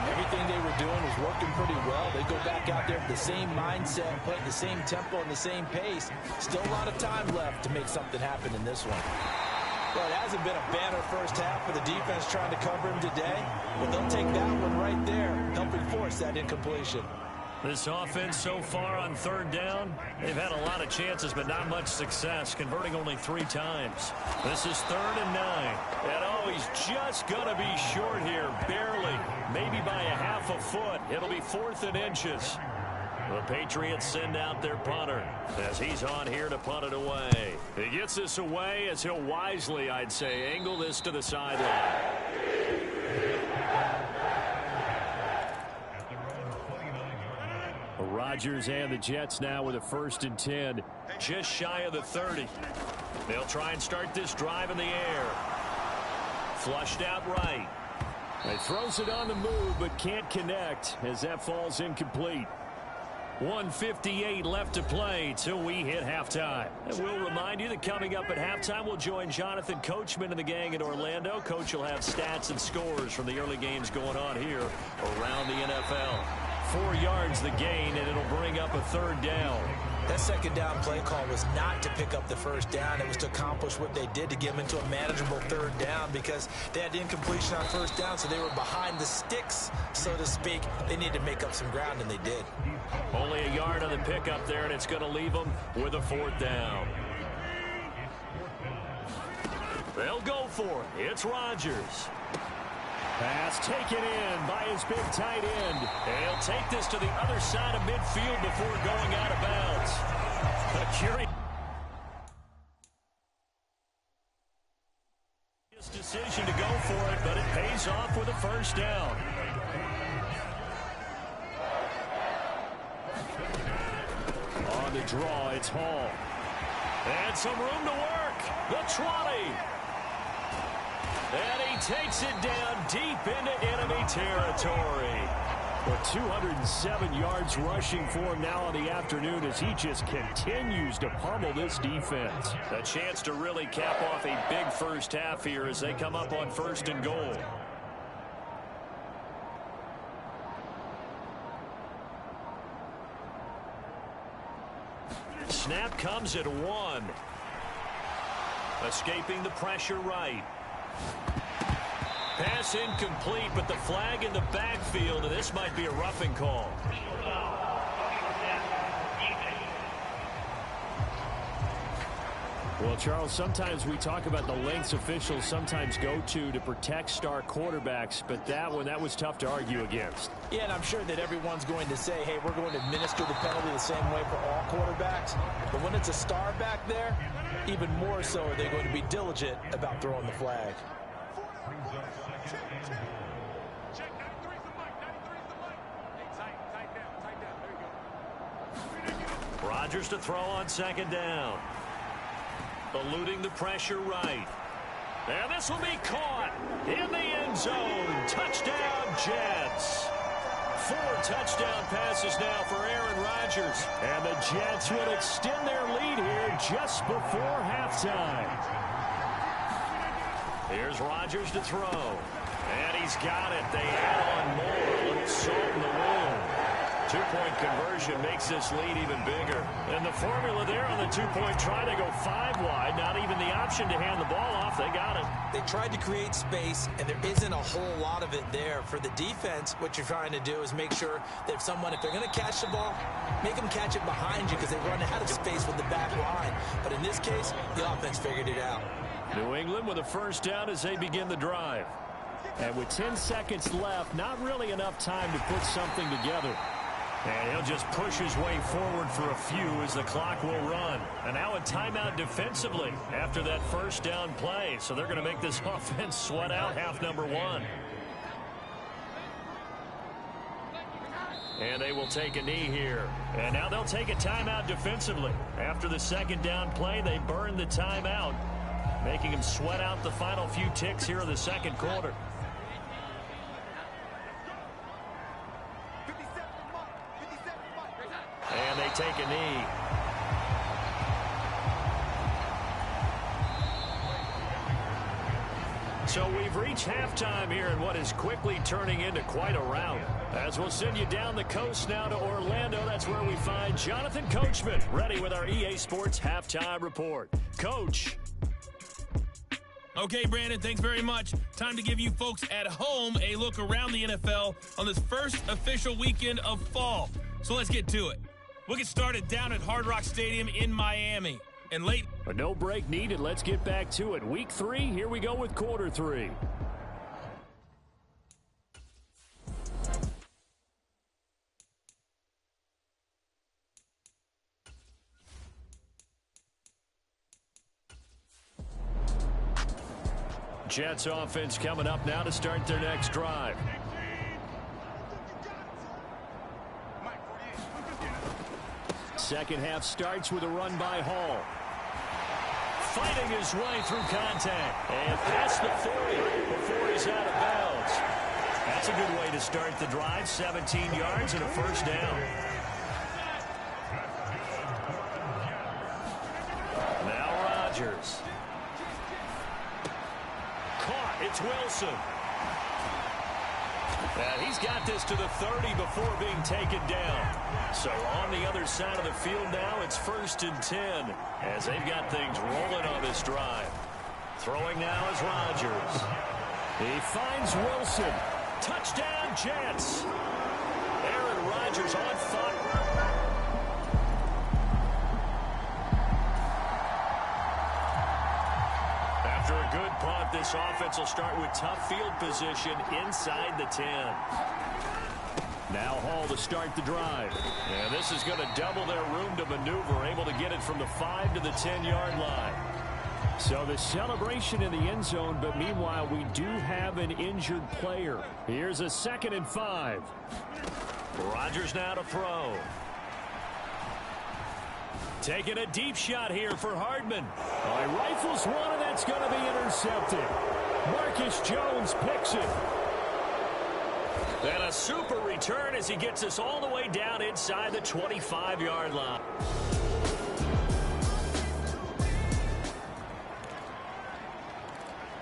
Everything they were doing was working pretty well. They go back out there with the same mindset, playing the same tempo and the same pace. Still a lot of time left to make something happen in this one. Well, it hasn't been a banner first half for the defense trying to cover him today, but they'll take that one right there, helping force that incompletion. This offense so far on third down, they've had a lot of chances, but not much success, converting only 3 times. This is 3rd and 9. And oh, he's just going to be short here, barely, maybe by a half a foot. It'll be 4th and inches. The Patriots send out their punter as he's on here to punt it away. He gets this away as he'll wisely, I'd say, angle this to the sideline. Rodgers and the Jets now with a 1st and 10, just shy of the 30. They'll try and start this drive in the air. Flushed out right. He throws it on the move but can't connect as that falls incomplete. 1:58 left to play till we hit halftime. And we'll remind you that coming up at halftime, we'll join Jonathan Coachman and the gang in Orlando. Coach will have stats and scores from the early games going on here around the NFL. 4 yards the gain, and it'll bring up a 3rd down. That 2nd down play call was not to pick up the 1st down. It was to accomplish what they did to get them into a manageable 3rd down because they had incompletion on 1st down, so they were behind the sticks, so to speak. They needed to make up some ground, and they did. Only a yard on the pickup there, and it's going to leave them with a 4th down. They'll go for it. It's Rodgers. Pass taken in by his big tight end. And he'll take this to the other side of midfield before going out of bounds. A curious decision to go for it, but it pays off with a 1st down. On the draw, it's Hall. And some room to work. The 20. And he takes it down deep into enemy territory. But 207 yards rushing for him now on the afternoon as he just continues to pummel this defense. A chance to really cap off a big first half here as they come up on 1st and goal. Snap comes at 1. Escaping the pressure right. Pass incomplete, but the flag in the backfield, and this might be a roughing call. Well, Charles, sometimes we talk about the lengths officials sometimes go to protect star quarterbacks, but that one, that was tough to argue against. Yeah, and I'm sure that everyone's going to say, hey, we're going to administer the penalty the same way for all quarterbacks. But when it's a star back there, even more so are they going to be diligent about throwing the flag. Rodgers to throw on 2nd down. Eluding the pressure right. And this will be caught in the end zone. Touchdown, Jets. 4 touchdown passes now for Aaron Rodgers. And the Jets will extend their lead here just before halftime. Here's Rodgers to throw. And he's got it. They add on more. A little salt in the wound. Two-point conversion makes this lead even bigger. And the formula there on the two-point try to go 5 wide. Not even the option to hand the ball off. They got it. They tried to create space, and there isn't a whole lot of it there. For the defense, what you're trying to do is make sure that if they're going to catch the ball, make them catch it behind you because they run out of space with the back line. But in this case, the offense figured it out. New England with a first down as they begin the drive. And with 10 seconds left, not really enough time to put something together. And he'll just push his way forward for a few as the clock will run. And now a timeout defensively after that first down play. So they're going to make this offense sweat out half number 1. And they will take a knee here. And now they'll take a timeout defensively. After the second down play, they burn the timeout, making them sweat out the final few ticks here in the second quarter. And they take a knee. So we've reached halftime here in what is quickly turning into quite a rout. As we'll send you down the coast now to Orlando, that's where we find Jonathan Coachman, ready with our EA Sports Halftime Report. Coach. Okay, Brandon, thanks very much. Time to give you folks at home a look around the NFL on this first official weekend of fall. So let's get to it. We'll get started down at Hard Rock Stadium in Miami. And late. But no break needed. Let's get back to it. Week 3, here we go with quarter 3. Jets offense coming up now to start their next drive. Second half starts with a run by Hall. Fighting his way through contact. And past the 40 before he's out of bounds. That's a good way to start the drive. 17 yards and a first down. Now Rodgers. Caught. It's Wilson. And he's got this to the 30 before being taken down. So on the other side of the field now, it's 1st and 10 as they've got things rolling on this drive. Throwing now is Rodgers. He finds Wilson. Touchdown, Jets. Aaron Rodgers on fire. After a good punt, this offense will start with tough field position inside the 10. Now Hall to start the drive. And this is going to double their room to maneuver, able to get it from the 5 to the 10-yard line. So the celebration in the end zone, but meanwhile we do have an injured player. Here's a 2nd and 5. Rodgers now to throw. Taking a deep shot here for Hardman. He rifles one, and that's going to be intercepted. Marcus Jones picks it. And a super return as he gets us all the way down inside the 25-yard line.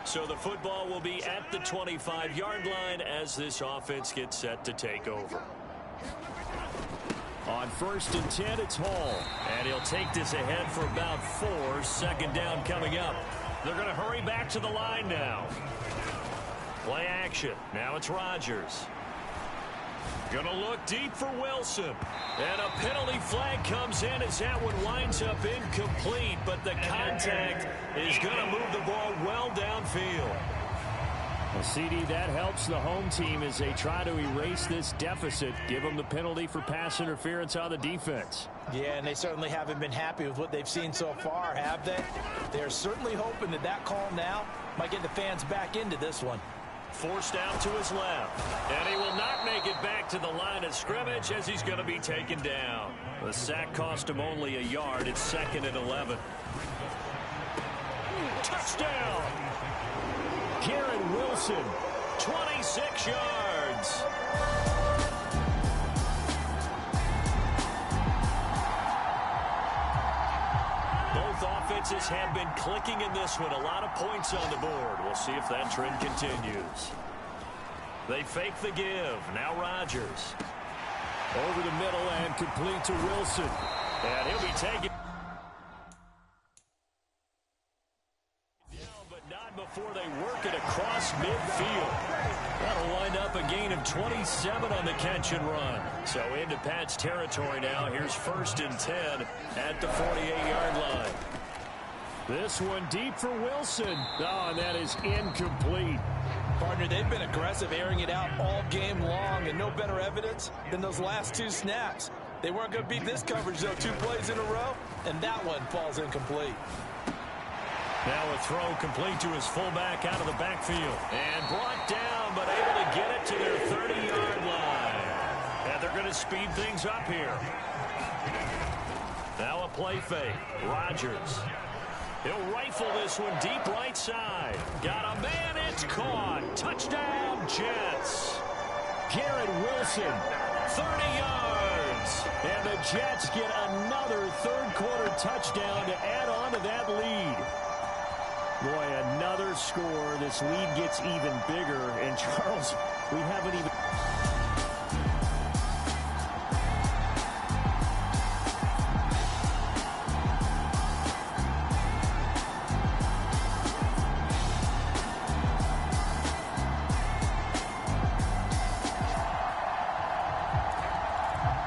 So the football will be at the 25-yard line as this offense gets set to take over. On 1st and 10, it's Hall. And he'll take this ahead for about 4. 2nd down coming up. They're going to hurry back to the line now. Play action. Now it's Rodgers. Going to look deep for Wilson. And a penalty flag comes in as that one winds up incomplete. But the contact is going to move the ball well downfield. Well, CD, that helps the home team as they try to erase this deficit. Give them the penalty for pass interference on the defense. Yeah, and they certainly haven't been happy with what they've seen so far, have they? They're certainly hoping that that call now might get the fans back into this one. Forced out to his left. And he will not make it back to the line of scrimmage as he's going to be taken down. The sack cost him only a yard. It's 2nd and 11. Touchdown! Garrett Wilson, 26 yards. Both offenses have been clicking in this one. A lot of points on the board. We'll see if that trend continues. They fake the give. Now Rodgers. Over the middle and complete to Wilson. And he'll be taken. But not before they work it across midfield. That'll wind up a gain of 27 on the catch and run. So into Pat's territory now. Here's 1st and 10 at the 48-yard line. This one deep for Wilson. Oh, and that is incomplete. Partner, they've been aggressive, airing it out all game long, and no better evidence than those last 2 snaps. They weren't going to beat this coverage, though. 2 plays in a row, and that one falls incomplete. Now a throw complete to his fullback out of the backfield. And brought down, but able to get it to their 30-yard line. And they're going to speed things up here. Now a play fake. Rodgers. He'll rifle this one deep right side. Got a man. It's caught. Touchdown, Jets. Garrett Wilson, 30 yards. And the Jets get another third-quarter touchdown to add on to that lead. Boy, another score. This lead gets even bigger. And, Charles, we haven't even...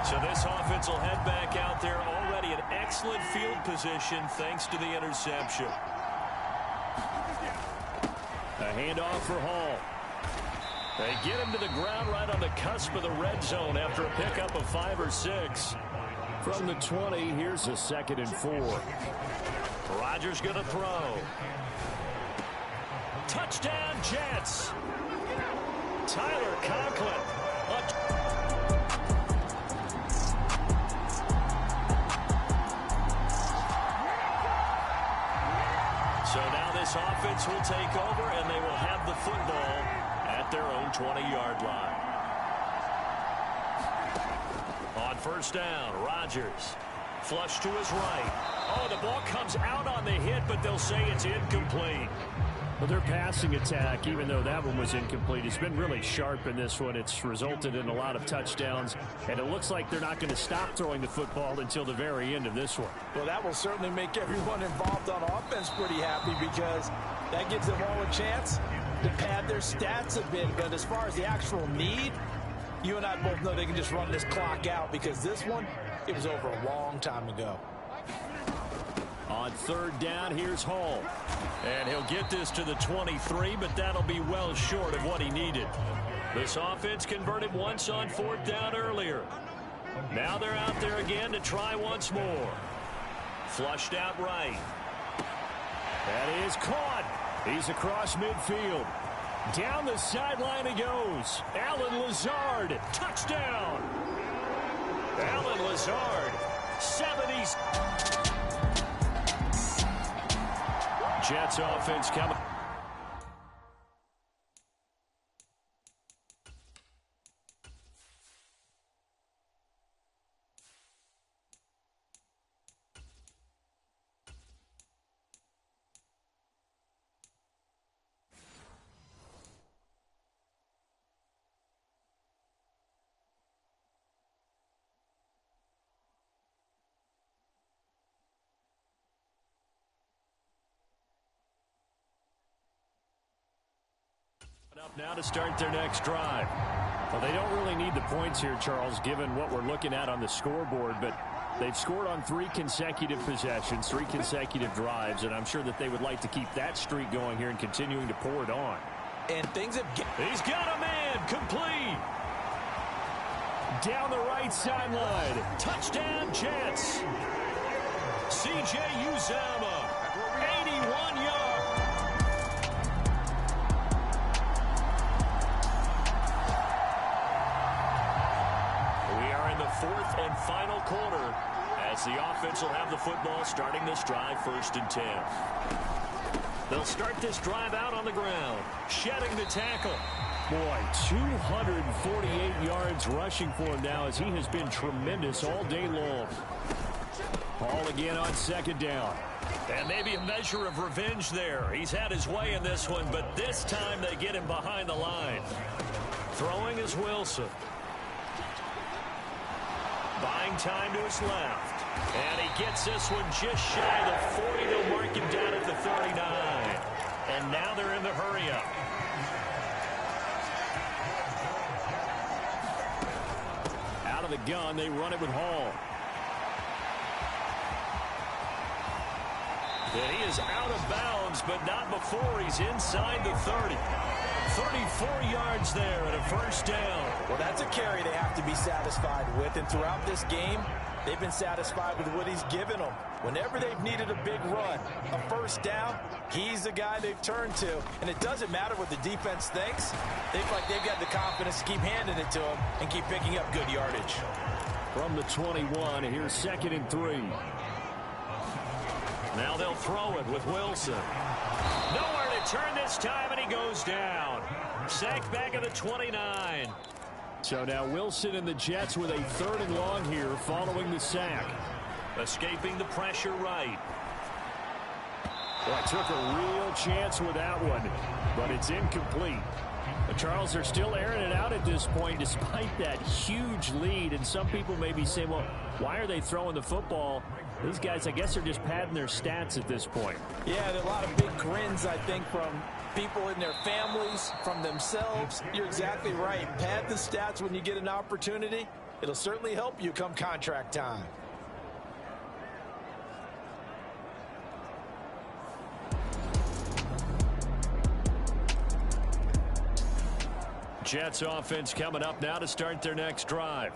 So this offense will head back out there, already in excellent field position thanks to the interception. A handoff for Hall. They get him to the ground right on the cusp of the red zone after a pickup of 5 or 6. From the 20, here's a 2nd and 4. Rodgers going to throw. Touchdown, Jets. Tyler Conklin. So now this offense will take over, and they will have the football at their own 20-yard line. On 1st down, Rodgers. Flush to his right. Oh, the ball comes out on the hit, but they'll say it's incomplete. Well, their passing attack, even though that one was incomplete, has been really sharp in this one. It's resulted in a lot of touchdowns, and it looks like they're not going to stop throwing the football until the very end of this one. Well, that will certainly make everyone involved on offense pretty happy, because that gives them all a chance to pad their stats a bit. But as far as the actual need, you and I both know they can just run this clock out, because this one, it was over a long time ago. On 3rd down, here's Hall. And he'll get this to the 23, but that'll be well short of what he needed. This offense converted once on 4th down earlier. Now they're out there again to try once more. Flushed out right. That is caught. He's across midfield. Down the sideline he goes. Allen Lazard. Touchdown. Allen Lazard. 70s. Jets offense coming. Up now to start their next drive. Well, they don't really need the points here, Charles, given what we're looking at on the scoreboard, but they've scored on 3 consecutive possessions, 3 consecutive drives, and I'm sure that they would like to keep that streak going here and continuing to pour it on. And things have... He's got a man, complete. Down the right sideline. Touchdown, Jets. C.J. Uzomah, 81 yards. Fourth and final quarter as the offense will have the football starting this drive 1st and 10. They'll start this drive out on the ground, shedding the tackle. Boy, 248 yards rushing for him now as he has been tremendous all day long. Ball again on 2nd down. And maybe a measure of revenge there. He's had his way in this one, but this time they get him behind the line. Throwing is Wilson. Buying time to his left. And he gets this one just shy of the 40. They'll mark him down at the 39. And now they're in the hurry-up. Out of the gun, they run it with Hall. And he is out of bounds, but not before he's inside the 30. 34 yards there and a first down. Well, that's a carry they have to be satisfied with. And throughout this game, they've been satisfied with what he's given them. Whenever they've needed a big run, a first down, he's the guy they've turned to. And it doesn't matter what the defense thinks. They feel like they've got the confidence to keep handing it to him and keep picking up good yardage. From the 21, here's 2nd and 3. Now they'll throw it with Wilson. Nowhere to turn this time, and he goes down. Sacked back at the 29. So now Wilson and the Jets with a 3rd and long here following the sack. Escaping the pressure right. Well, took a real chance with that one, but it's incomplete. The Charles are still airing it out at this point despite that huge lead. And some people may be saying, well, why are they throwing the football? These guys, I guess, are just padding their stats at this point. Yeah, there are a lot of big grins, I think, from people in their families, from themselves. You're exactly right. Pad the stats when you get an opportunity. It'll certainly help you come contract time. Jets offense coming up now to start their next drive.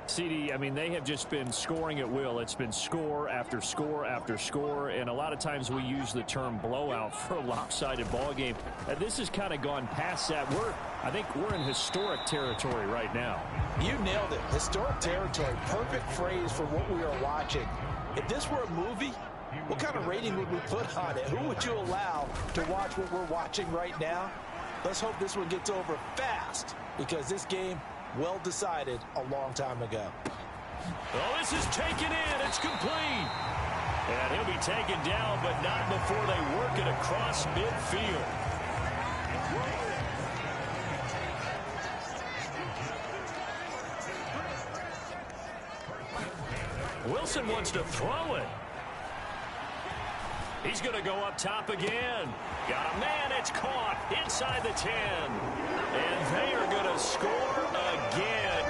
CD, I mean, they have just been scoring at will. It's been score after score after score, and a lot of times we use the term blowout for a lopsided ball game. This has kind of gone past that. I think we're in historic territory right now. You nailed it. Historic territory. Perfect phrase for what we are watching. If this were a movie, what kind of rating would we put on it? Who would you allow to watch what we're watching right now? Let's hope this one gets over fast, because this game, well decided a long time ago. Oh, this is taken in. It's complete. And he'll be taken down, but not before they work it across midfield. Wilson wants to throw it. He's going to go up top again. Got a man. It's caught inside the 10. And they are going to score again.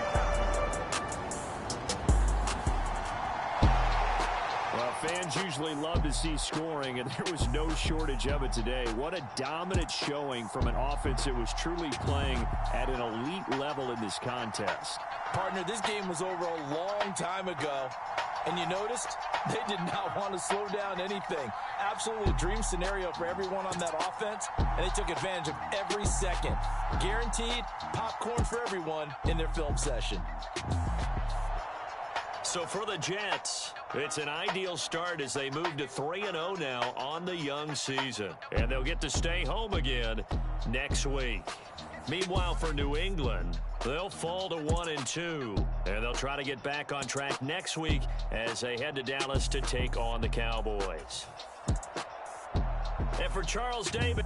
Well, fans usually love to see scoring, and there was no shortage of it today. What a dominant showing from an offense that was truly playing at an elite level in this contest. Partner, this game was over a long time ago. And you noticed they did not want to slow down anything. Absolutely a dream scenario for everyone on that offense, and they took advantage of every second. Guaranteed popcorn for everyone in their film session. So for the Jets, it's an ideal start as they move to 3-0 now on the young season. And they'll get to stay home again next week. Meanwhile, for New England, they'll fall to 1-2, and they'll try to get back on track next week as they head to Dallas to take on the Cowboys. And for Charles Davis...